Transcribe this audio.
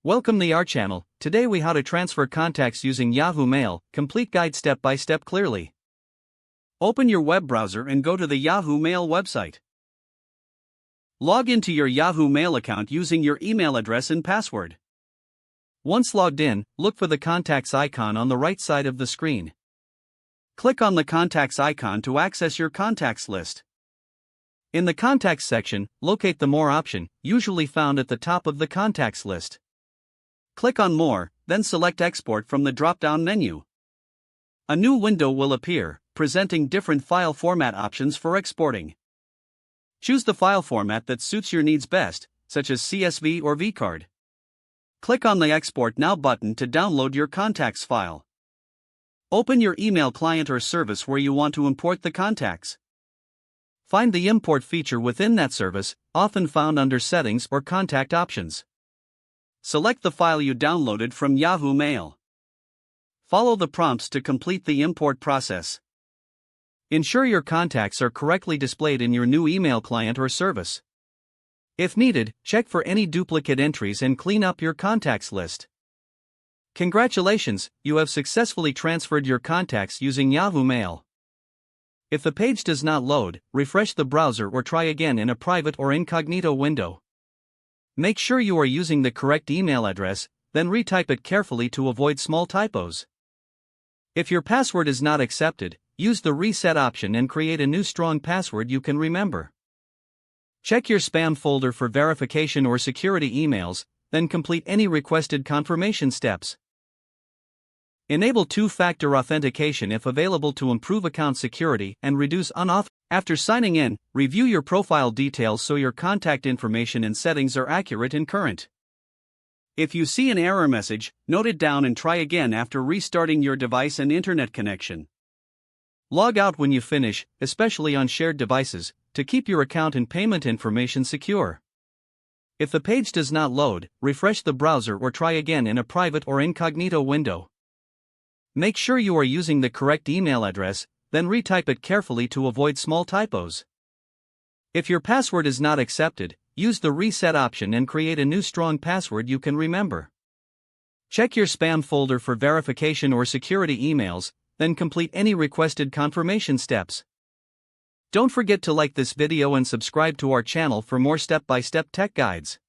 Welcome to our channel. Today we how to transfer contacts using Yahoo Mail, complete guide step by step clearly. Open your web browser and go to the Yahoo Mail website. Log into your Yahoo Mail account using your email address and password. Once logged in, look for the contacts icon on the right side of the screen. Click on the contacts icon to access your contacts list. In the contacts section, locate the More option, usually found at the top of the contacts list. Click on More, then select Export from the drop-down menu. A new window will appear, presenting different file format options for exporting. Choose the file format that suits your needs best, such as CSV or vCard. Click on the Export Now button to download your contacts file. Open your email client or service where you want to import the contacts. Find the import feature within that service, often found under Settings or Contact Options. Select the file you downloaded from Yahoo Mail. Follow the prompts to complete the import process. Ensure your contacts are correctly displayed in your new email client or service. If needed, check for any duplicate entries and clean up your contacts list. Congratulations, you have successfully transferred your contacts using Yahoo Mail. If the page does not load, refresh the browser or try again in a private or incognito window. Make sure you are using the correct email address, then retype it carefully to avoid small typos. If your password is not accepted, use the Reset option and create a new strong password you can remember. Check your spam folder for verification or security emails, then complete any requested confirmation steps. Enable two-factor authentication if available to improve account security and reduce unauthorized. After signing in, review your profile details so your contact information and settings are accurate and current. If you see an error message, note it down and try again after restarting your device and internet connection. Log out when you finish, especially on shared devices, to keep your account and payment information secure. If the page does not load, refresh the browser or try again in a private or incognito window. Make sure you are using the correct email address, then retype it carefully to avoid small typos. If your password is not accepted, use the Reset option and create a new strong password you can remember. Check your spam folder for verification or security emails, then complete any requested confirmation steps. Don't forget to like this video and subscribe to our channel for more step-by-step tech guides.